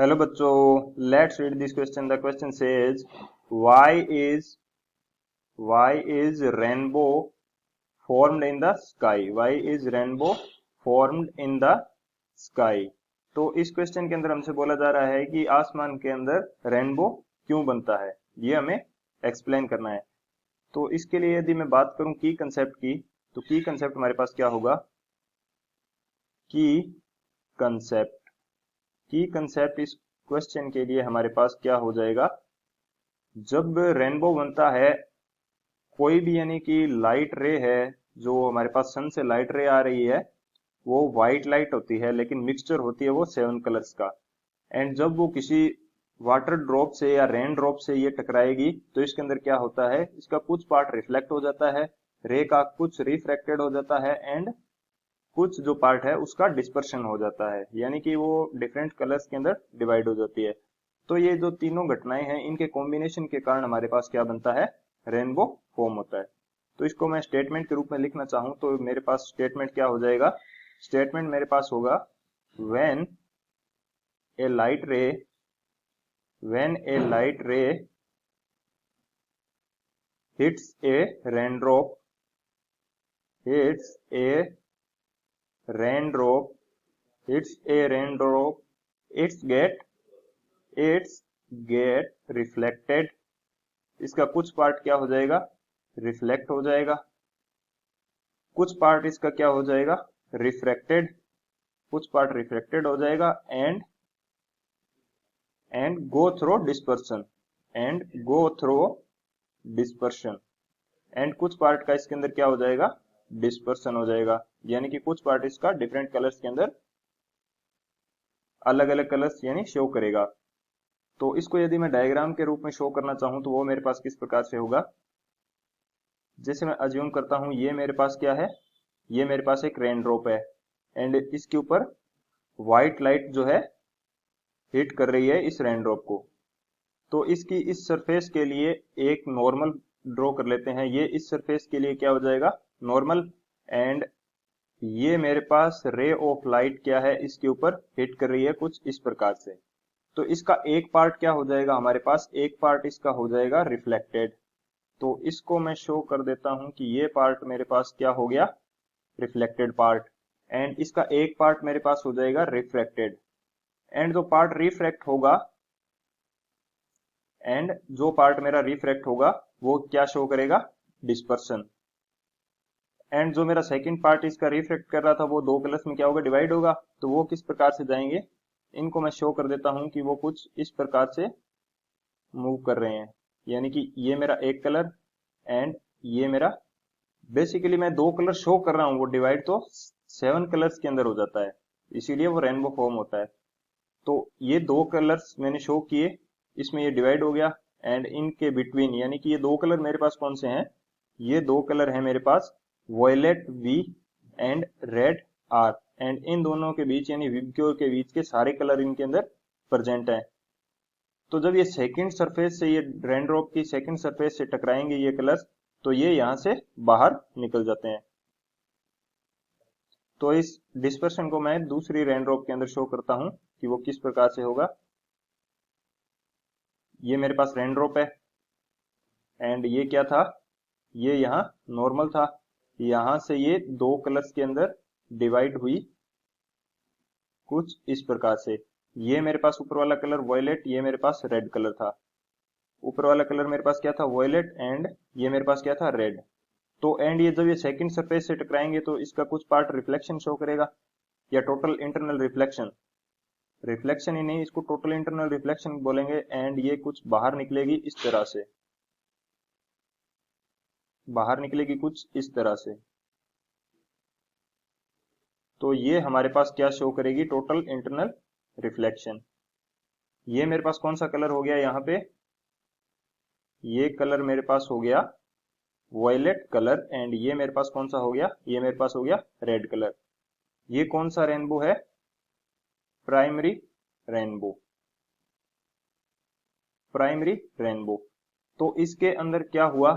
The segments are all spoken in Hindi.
हेलो बच्चों, let's read this question. The question says why is why is rainbow formed in the sky? Why is rainbow formed in the sky? तो इस क्वेश्चन के अंदर हमसे बोला जा रहा है कि आसमान के अंदर रेनबो क्यों बनता है, ये हमें एक्सप्लेन करना है। तो इसके लिए यदि मैं बात करूं की कंसेप्ट की, तो की कंसेप्ट हमारे पास क्या होगा? की कंसेप्ट की कंसेप्ट इस क्वेश्चन के लिए हमारे पास क्या हो जाएगा? जब रेनबो बनता है, कोई भी यानी कि लाइट रे है, जो हमारे पास सन से लाइट रे आ रही है, वो व्हाइट लाइट होती है, लेकिन मिक्सचर होती है वो 7 कलर्स का। एंड जब वो किसी वाटर ड्रॉप से या रेन ड्रॉप से ये टकराएगी, तो इसके अंदर क्या होता है, इसका कुछ पार्ट रिफ्लेक्ट हो जाता है, रे का कुछ रिफ्रैक्टेड हो जाता है, एंड कुछ जो पार्ट है उसका डिस्पर्शन हो जाता है, यानी कि वो डिफरेंट कलर्स के अंदर डिवाइड हो जाती है। तो ये जो तीनों घटनाएं हैं, इनके कॉम्बिनेशन के कारण हमारे पास क्या बनता है? रेनबो फॉर्म होता है। तो इसको मैं स्टेटमेंट के रूप में लिखना चाहूं तो मेरे पास स्टेटमेंट क्या हो जाएगा? स्टेटमेंट मेरे पास होगा व्हेन ए लाइट रे व्हेन ए लाइट रे hits A raindrop hits A raindrop hits A raindrop it's get reflected. इसका कुछ पार्ट क्या हो जाएगा? रिफ्लेक्ट हो जाएगा। कुछ पार्ट इसका क्या हो जाएगा? रिफ्रैक्टेड। कुछ पार्ट रिफ्लेक्टेड हो जाएगा and go through dispersion and कुछ पार्ट का इसके अंदर क्या हो जाएगा? डिस्पर्शन हो जाएगा, यानी कि कुछ पार्ट इसका डिफरेंट कलर्स के अंदर अलग अलग कलर्स यानी शो करेगा। तो इसको यदि मैं डायग्राम के रूप में शो करना चाहूं तो वो मेरे पास किस प्रकार से होगा? जैसे मैं अज्यूम करता हूं, ये मेरे पास क्या है? ये मेरे पास एक रेन ड्रॉप है, एंड इसके ऊपर व्हाइट लाइट जो है हिट कर रही है इस रेन ड्रॉप को। तो इसकी इस सरफेस के लिए एक नॉर्मल ड्रॉ कर लेते हैं। ये इस सरफेस के लिए क्या हो जाएगा? नॉर्मल। एंड ये मेरे पास रे ऑफ लाइट क्या है, इसके ऊपर हिट कर रही है कुछ इस प्रकार से। तो इसका एक पार्ट क्या हो जाएगा हमारे पास? एक पार्ट इसका हो जाएगा रिफ्लेक्टेड। तो इसको मैं शो कर देता हूं कि ये पार्ट मेरे पास क्या हो गया? Reflected part. एंड इसका एक पार्ट मेरे पास हो जाएगा रिफ्रैक्टेड। एंड जो पार्ट रिफ्रैक्ट होगा एंड जो पार्ट मेरा रिफ्रैक्ट होगा वो क्या शो करेगा? डिस्पर्शन। एंड जो मेरा सेकंड पार्ट इसका रिफ्रैक्ट कर रहा था, वो दो कलर्स में क्या होगा? डिवाइड होगा। तो वो किस प्रकार से जाएंगे? इनको मैं शो कर देता हूं कि वो कुछ इस प्रकार से मूव कर रहे हैं, यानी कि ये मेरा एक कलर एंड ये मेरा, बेसिकली मैं दो कलर शो कर रहा हूं, वो डिवाइड तो 7 कलर्स के अंदर हो जाता है, इसीलिए वो रेनबो फॉर्म होता है। तो ये दो कलर्स मैंने शो किए, इसमें ये डिवाइड हो गया, एंड इनके बिटवीन, यानी कि ये दो कलर मेरे पास कौन से हैं? ये दो कलर हैं मेरे पास violet V and red R. And इन दोनों के बीच यानी विबग्योर के बीच के सारे कलर इनके अंदर प्रेजेंट है। तो जब ये सेकंड सरफेस से, ये रेनड्रॉप की सेकंड सरफेस से टकराएंगे ये कलर्स, तो ये यहां से बाहर निकल जाते हैं। तो इस डिस्पर्शन को मैं दूसरी रेनड्रॉप के अंदर शो करता हूं कि वो किस प्रकार से होगा। ये मेरे पास रेनड्रॉप है एंड ये क्या था? ये यहाँ नॉर्मल था। यहां से ये दो कलर्स के अंदर डिवाइड हुई कुछ इस प्रकार से। ये मेरे पास ऊपर वाला कलर वॉयलेट, ये मेरे पास रेड कलर था। ऊपर वाला कलर मेरे पास क्या था? वॉयलेट, एंड ये मेरे पास क्या था? रेड। तो एंड ये जब ये सेकंड सरफेस से टकराएंगे तो इसका कुछ पार्ट रिफ्लेक्शन शो करेगा, या टोटल इंटरनल रिफ्लेक्शन। रिफ्लेक्शन ही नहीं, इसको टोटल इंटरनल रिफ्लेक्शन बोलेंगे। एंड ये कुछ बाहर निकलेगी इस तरह से, बाहर निकलेगी कुछ इस तरह से। तो ये हमारे पास क्या शो करेगी? Total internal reflection. ये मेरे पास कौन सा कलर हो गया यहाँ पे? ये कलर मेरे पास हो गया वॉयलेट कलर, एंड ये मेरे पास कौन सा हो गया? ये मेरे पास हो गया रेड कलर। ये कौन सा रेनबो है? Primary rainbow. Primary rainbow. तो इसके अंदर क्या हुआ?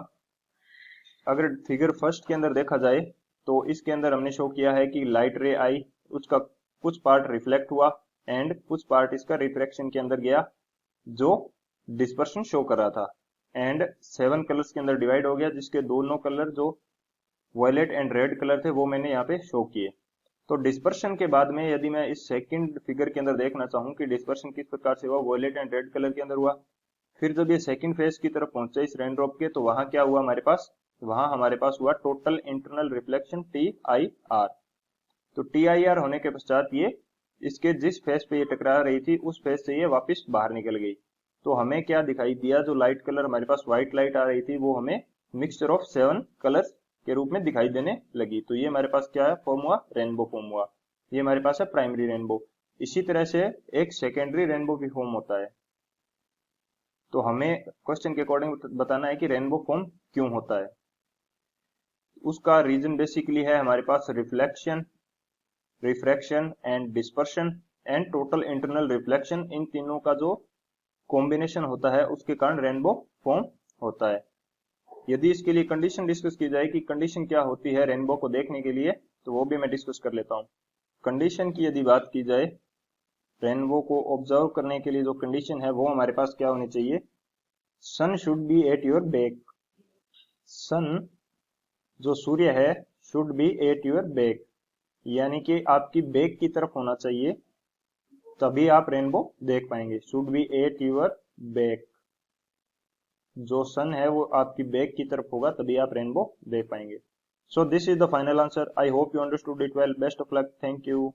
अगर फिगर फर्स्ट के अंदर देखा जाए तो इसके अंदर हमने शो किया है कि लाइट रे आई, उसका कुछ पार्ट रिफ्लेक्ट हुआ एंड कुछ पार्ट इसका रिफ्रैक्शन के अंदर गया जो डिस्पर्शन शो कर रहा था, एंड 7 कलर्स के अंदर डिवाइड हो गया, जिसके दोनों कलर जो वॉयलेट एंड रेड कलर थे वो मैंने यहाँ पे शो किए। तो डिस्पर्शन के बाद में यदि मैं इस सेकंड फिगर के अंदर देखना चाहूँ कि डिस्पर्शन किस प्रकार से हुआ, वॉयलेट एंड रेड कलर के अंदर हुआ, फिर जब ये सेकंड फेज की तरफ पहुंचा इस रेन ड्रॉप के, तो वहां क्या हुआ हमारे पास, वहां हमारे पास हुआ टोटल इंटरनल रिफ्लेक्शन TIR। तो TIR होने के पश्चात ये इसके जिस फेस पे ये टकरा रही थी उस फेस से ये वापस बाहर निकल गई। तो हमें क्या दिखाई दिया, जो लाइट कलर हमारे पास व्हाइट लाइट आ रही थी वो हमें मिक्सचर ऑफ 7 कलर्स के रूप में दिखाई देने लगी। तो ये हमारे पास क्या है, फॉर्म हुआ, रेनबो फॉर्म हुआ। ये हमारे पास है प्राइमरी रेनबो। इसी तरह से एक सेकेंडरी रेनबो भी फॉर्म होता है। तो हमें क्वेश्चन के अकॉर्डिंग बताना है कि रेनबो फॉर्म क्यों होता है। उसका रीजन बेसिकली है हमारे पास reflection, refraction and dispersion and total internal reflection. इन तीनों का जो कॉम्बिनेशन होता है उसके कारण रेनबो फॉर्म होता है। यदि इसके लिए कंडीशन डिस्कस की जाए कि कंडीशन क्या होती है रेनबो को देखने के लिए, तो वो भी मैं डिस्कस कर लेता हूँ। कंडीशन की यदि बात की जाए, रेनबो को ऑब्जर्व करने के लिए जो कंडीशन है वो हमारे पास क्या होनी चाहिए, sun should be at your back. Sun जो सूर्य है should be at your back, यानी कि आपकी बैक की तरफ होना चाहिए, तभी आप रेनबो देख पाएंगे। Should be at your back, जो सन है वो आपकी बैक की तरफ होगा तभी आप रेनबो देख पाएंगे। So this is the final answer. I hope you understood it well. Best of luck. Thank you.